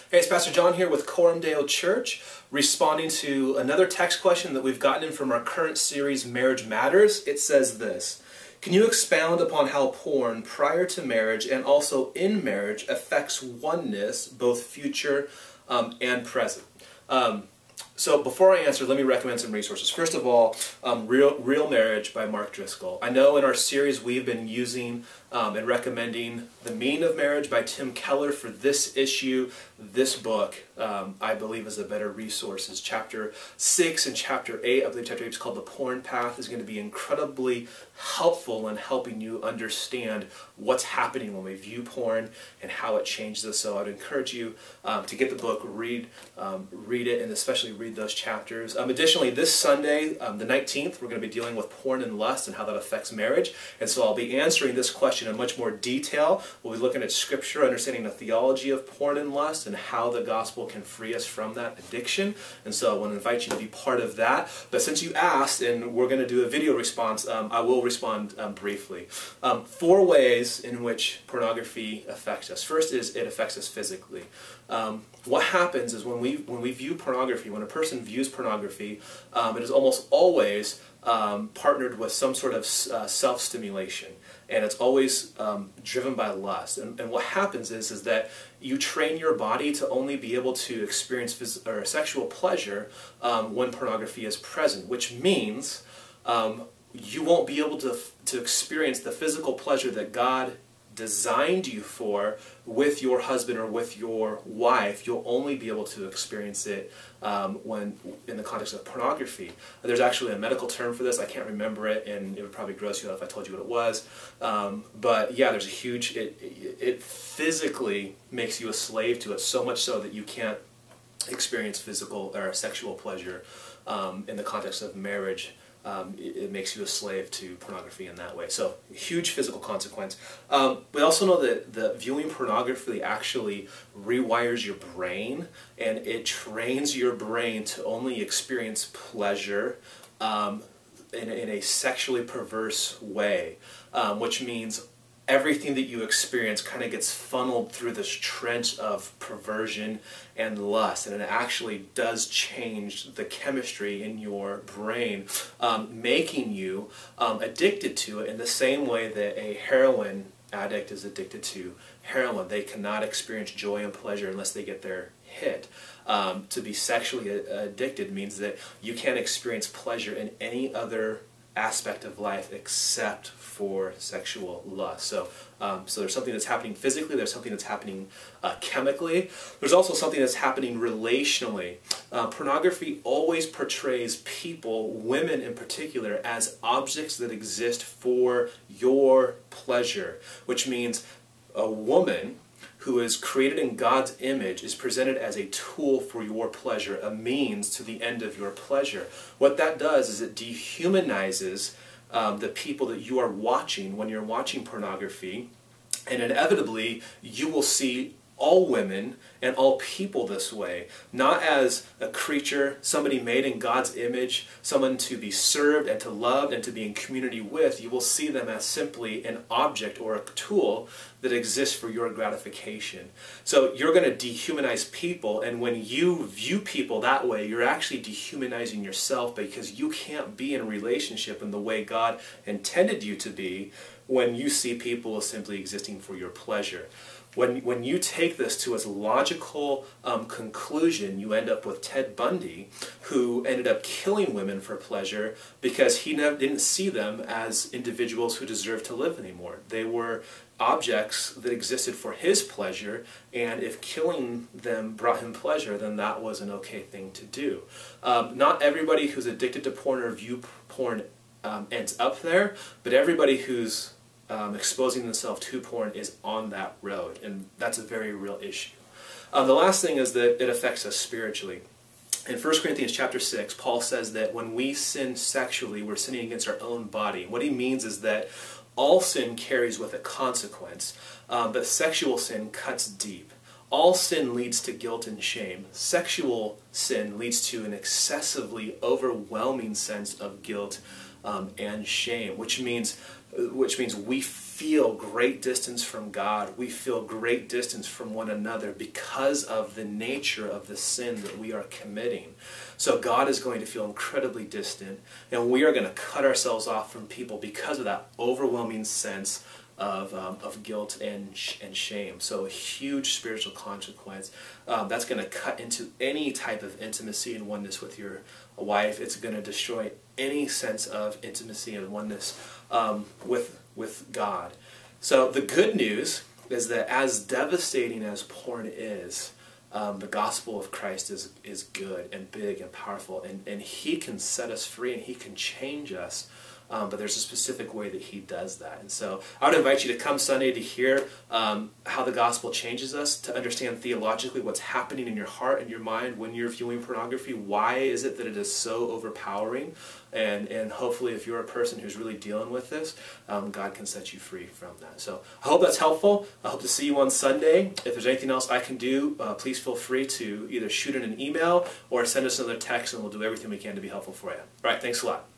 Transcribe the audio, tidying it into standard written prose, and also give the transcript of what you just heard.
Hey, it's Pastor John here with Corumdale Church, responding to another text question that we've gotten in from our current series, Marriage Matters. It says this: can you expound upon how porn prior to marriage and also in marriage affects oneness, both future and present? So before I answer, let me recommend some resources. First of all, Real Marriage by Mark Driscoll. I know in our series we've been using and recommending The Meaning of Marriage by Tim Keller. For this issue, this book, I believe, is a better resource. It's chapter 6 and chapter 8. I believe chapter 8 is called The Porn Path. Is going to be incredibly helpful in helping you understand what's happening when we view porn and how it changes us. So I'd encourage you to get the book, read it, and especially read those chapters. Additionally, this Sunday, the 19th, we're going to be dealing with porn and lust and how that affects marriage. And so I'll be answering this question in much more detail. We'll be looking at Scripture, understanding the theology of porn and lust, and how the gospel can free us from that addiction. And so I want to invite you to be part of that. But since you asked, and we're going to do a video response, I will respond briefly. 4 ways in which pornography affects us. First is it affects us physically. What happens is when we view pornography, when a person views pornography, it is almost always partnered with some sort of self-stimulation, and it's always driven by lust. And what happens is that you train your body to only be able to experience sexual pleasure when pornography is present, which means you won't be able to experience the physical pleasure that God designed you for with your husband or with your wife. You'll only be able to experience it when in the context of pornography. There's actually a medical term for this. I can't remember it, and it would probably gross you out if I told you what it was. But yeah, there's a huge, it physically makes you a slave to it, so much so that you can't experience physical or sexual pleasure in the context of marriage. It makes you a slave to pornography in that way. So, huge physical consequence. We also know that viewing pornography actually rewires your brain, and it trains your brain to only experience pleasure in a sexually perverse way, which means everything that you experience kind of gets funneled through this trench of perversion and lust, and it actually does change the chemistry in your brain, making you addicted to it in the same way that a heroin addict is addicted to heroin. They cannot experience joy and pleasure unless they get their hit. To be sexually addicted means that you can't experience pleasure in any other aspect of life except for sexual lust. So there's something that's happening physically, there's something that's happening chemically, there's also something that's happening relationally. Pornography always portrays people, women in particular, as objects that exist for your pleasure, which means a woman who is created in God's image is presented as a tool for your pleasure, a means to the end of your pleasure. What that does is it dehumanizes the people that you are watching when you're watching pornography, and inevitably you will see all women and all people this way, not as a creature, somebody made in God's image, someone to be served and to love and to be in community with. You will see them as simply an object or a tool that exists for your gratification. So you're going to dehumanize people, and when you view people that way, you're actually dehumanizing yourself, because you can't be in a relationship in the way God intended you to be when you see people as simply existing for your pleasure. When you take this to its logical conclusion, you end up with Ted Bundy, who ended up killing women for pleasure because he didn't see them as individuals who deserved to live anymore. They were objects that existed for his pleasure, and if killing them brought him pleasure, then that was an okay thing to do. Not everybody who's addicted to porn or view porn ends up there, but everybody who's exposing themselves to porn is on that road, and that's a very real issue. The last thing is that it affects us spiritually. In 1 Corinthians chapter 6, Paul says that when we sin sexually, we're sinning against our own body. What he means is that all sin carries with it consequence, but sexual sin cuts deep. All sin leads to guilt and shame. Sexual sin leads to an excessively overwhelming sense of guilt and shame, which means which means we feel great distance from God. We feel great distance from one another because of the nature of the sin that we are committing. So God is going to feel incredibly distant, and we are going to cut ourselves off from people because of that overwhelming sense of guilt and shame. So a huge spiritual consequence. That's going to cut into any type of intimacy and oneness with your wife. It's going to destroy any sense of intimacy and oneness with God. So the good news is that as devastating as porn is, the gospel of Christ is good and big and powerful, and He can set us free and He can change us. But there's a specific way that He does that. And so I would invite you to come Sunday to hear how the gospel changes us, to understand theologically what's happening in your heart and your mind when you're viewing pornography. Why is it that it is so overpowering? And hopefully if you're a person who's really dealing with this, God can set you free from that. So I hope that's helpful. I hope to see you on Sunday. If there's anything else I can do, please feel free to either shoot in an email or send us another text, and we'll do everything we can to be helpful for you. All right, thanks a lot.